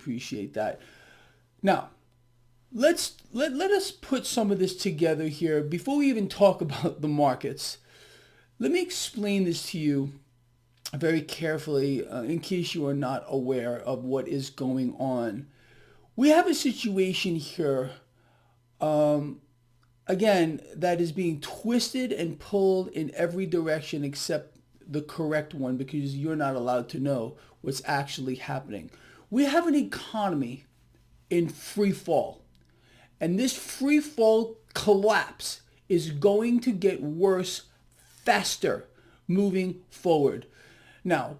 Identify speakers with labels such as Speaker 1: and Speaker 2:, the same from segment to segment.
Speaker 1: appreciate that. Now, let us put some of this together here before we even talk about the markets. Let me explain this to you very carefully in case you are not aware of what is going on. We have a situation here, again, that is being twisted and pulled in every direction except the correct one, because you're not allowed to know what's actually happening. We have an economy in free fall, and this free fall collapse is going to get worse faster moving forward. Now,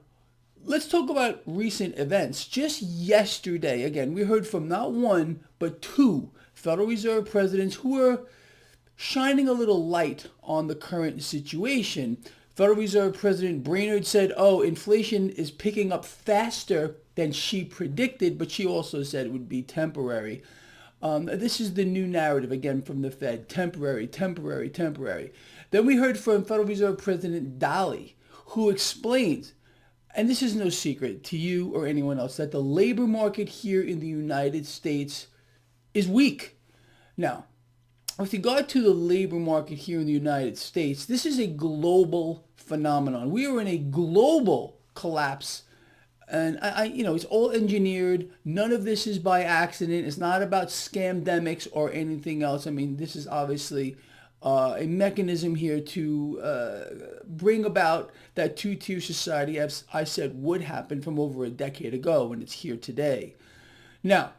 Speaker 1: let's talk about recent events. Just yesterday, again, we heard from not one, but two Federal Reserve presidents who were shining a little light on the current situation. Federal Reserve President Brainerd said, inflation is picking up faster than she predicted, but she also said it would be temporary. This is the new narrative, again, from the Fed. Temporary, temporary, temporary. Then we heard from Federal Reserve President Daly, who explains, and this is no secret to you or anyone else, that the labor market here in the United States is weak. Now, with regard to the labor market here in the United States, this is a global phenomenon. We are in a global collapse, and it's all engineered. None of this is by accident. It's not about scamdemics or anything else. I mean, this is obviously a mechanism here to bring about that two-tier society, as I said, would happen from over a decade ago, and it's here today. Now,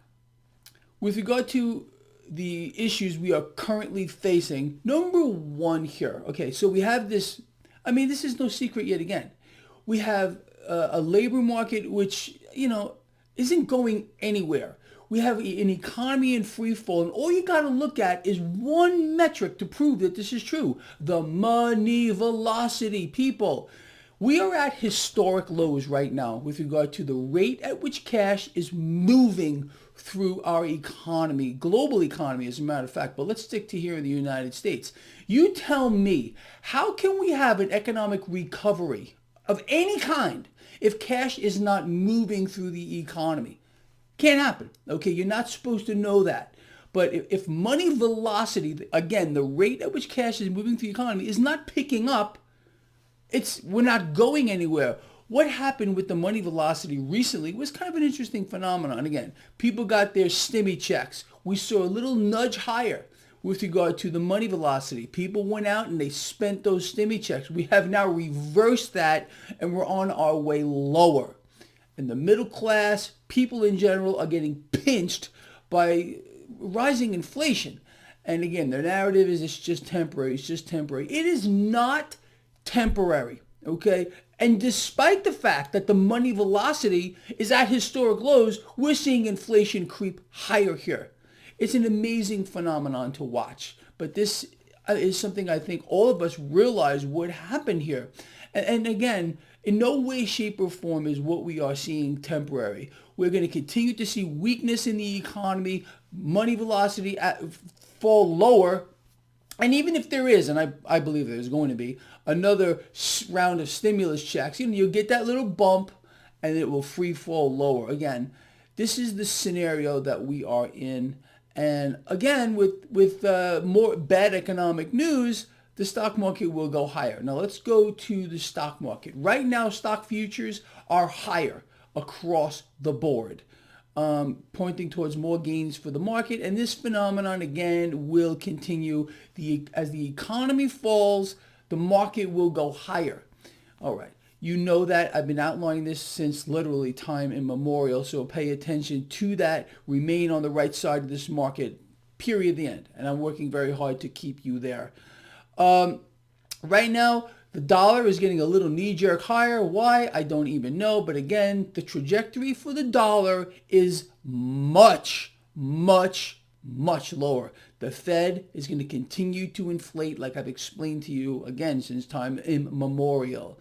Speaker 1: with regard to the issues we are currently facing, number one here, okay, so we have this, this is no secret yet again. We have a labor market which, isn't going anywhere. We have an economy in free fall, and all you got to look at is one metric to prove that this is true: the money velocity. People, we are at historic lows right now with regard to the rate at which cash is moving through our economy, global economy, as a matter of fact. But let's stick to here in the United States. You tell me, how can we have an economic recovery of any kind if cash is not moving through the economy? Can't happen. Okay, you're not supposed to know that. But if money velocity, again, the rate at which cash is moving through the economy, is not picking up, we're not going anywhere. What happened with the money velocity recently was kind of an interesting phenomenon. Again, people got their stimmy checks. We saw a little nudge higher with regard to the money velocity. People went out and they spent those stimmy checks. We have now reversed that, and we're on our way lower. And the middle class, people in general, are getting pinched by rising inflation. And again, the narrative is it's just temporary. It's just temporary. It is not temporary, okay? And despite the fact that the money velocity is at historic lows, we're seeing inflation creep higher here. It's an amazing phenomenon to watch. But this is something I think all of us realize would happen here. And again, in no way, shape, or form is what we are seeing temporary. We're going to continue to see weakness in the economy, money velocity fall lower. And even if there is, and I believe there's going to be, another round of stimulus checks, you'll get that little bump and it will free fall lower. Again, this is the scenario that we are in. And again, with more bad economic news, the stock market will go higher. Now let's go to the stock market. Right now, stock futures are higher across the board, pointing towards more gains for the market. And this phenomenon, again, will continue. As the economy falls, the market will go higher. All right. You know that. I've been outlining this since literally time immemorial, so pay attention to that. Remain on the right side of this market, period, the end. And I'm working very hard to keep you there. Right now, the dollar is getting a little knee-jerk higher. Why? I don't even know. But again, the trajectory for the dollar is much, much, much lower. The Fed is going to continue to inflate, like I've explained to you, again, since time immemorial.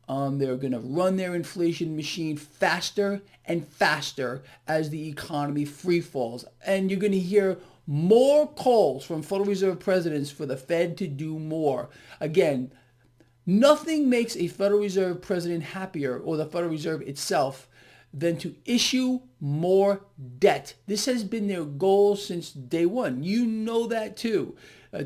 Speaker 1: They're going to run their inflation machine faster and faster as the economy free falls. And you're going to hear more calls from Federal Reserve presidents for the Fed to do more. Again, nothing makes a Federal Reserve president happier, or the Federal Reserve itself, than to issue more debt. This has been their goal since day one. You know that too.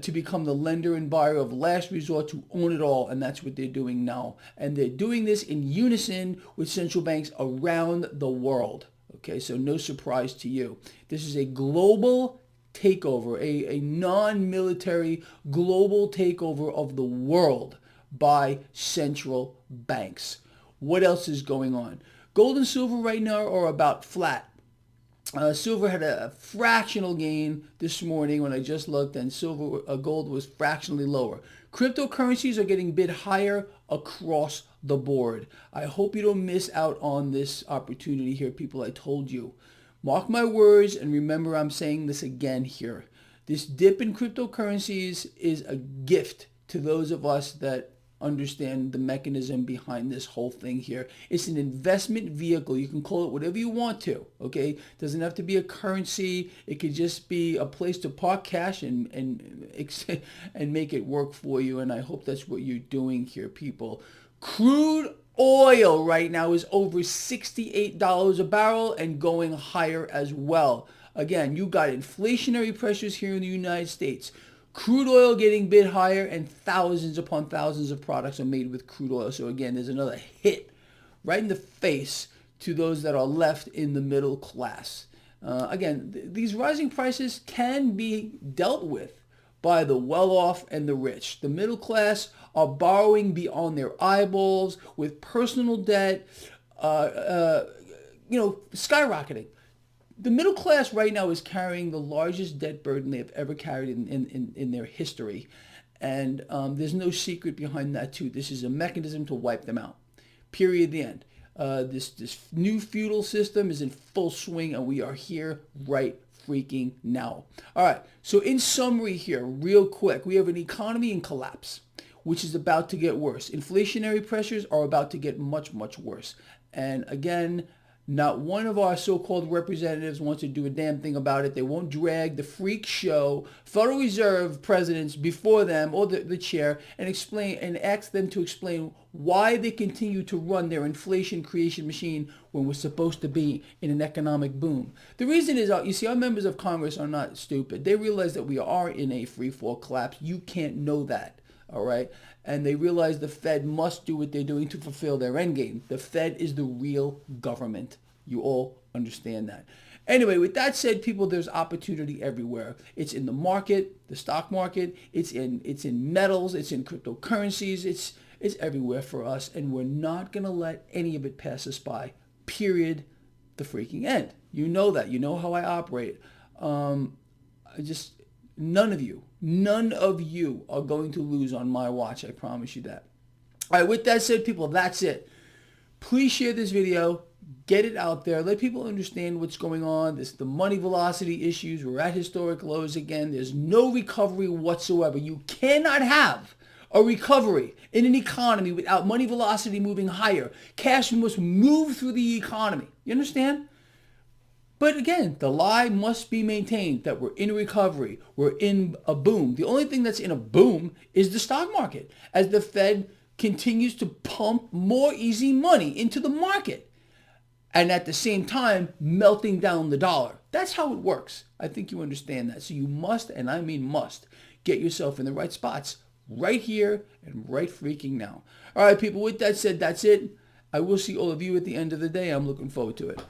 Speaker 1: To become the lender and buyer of last resort, to own it all, and that's what they're doing now. And they're doing this in unison with central banks around the world. Okay, so no surprise to you. This is a global takeover, a non-military global takeover of the world by central banks. What else is going on? Gold and silver right now are about flat. Silver had a fractional gain this morning when I just looked, and gold was fractionally lower. Cryptocurrencies are getting bid higher across the board. I hope you don't miss out on this opportunity here, people. I told you. Mark my words, and remember, I'm saying this again here. This dip in cryptocurrencies is a gift to those of us that understand the mechanism behind this whole thing here. It's an investment vehicle. You can call it whatever you want to, okay? Doesn't have to be a currency. It could just be a place to park cash and make it work for you, and I hope that's what you're doing here, people. Crude oil right now is over $68 a barrel and going higher as well. Again, you got inflationary pressures here in the United States. Crude oil getting bid higher, and thousands upon thousands of products are made with crude oil. So again, there's another hit right in the face to those that are left in the middle class. Again, these rising prices can be dealt with by the well-off and the rich. The middle class are borrowing beyond their eyeballs with personal debt, skyrocketing. The middle class right now is carrying the largest debt burden they have ever carried in their history. And there's no secret behind that too. This is a mechanism to wipe them out. Period, the end. This new feudal system is in full swing, and we are here right freaking now. All right, so in summary here, real quick, we have an economy in collapse, which is about to get worse. Inflationary pressures are about to get much, much worse. And again, not one of our so-called representatives wants to do a damn thing about it. They won't drag the freak show Federal Reserve presidents before them or the chair and explain and ask them to explain why they continue to run their inflation creation machine when we're supposed to be in an economic boom. The reason is, you see, our members of Congress are not stupid. They realize that we are in a free fall collapse. You can't know that. All right. And they realize the Fed must do what they're doing to fulfill their end game. The Fed is the real government. You all understand that. Anyway, with that said, people, there's opportunity everywhere. It's in the market, the stock market. It's in metals. It's in cryptocurrencies. It's everywhere for us. And we're not going to let any of it pass us by. Period. The freaking end. You know that. You know how I operate. None of you are going to lose on my watch. I promise you that. All right, with that said, people, that's it. Please share this video. Get it out there. Let people understand what's going on. The money velocity issues. We're at historic lows again. There's no recovery whatsoever. You cannot have a recovery in an economy without money velocity moving higher. Cash must move through the economy. You understand? But again, the lie must be maintained that we're in recovery. We're in a boom. The only thing that's in a boom is the stock market, as the Fed continues to pump more easy money into the market, and at the same time melting down the dollar. That's how it works. I think you understand that. So you must, and I mean must, get yourself in the right spots right here and right freaking now. All right, people, with that said, that's it. I will see all of you at the end of the day. I'm looking forward to it.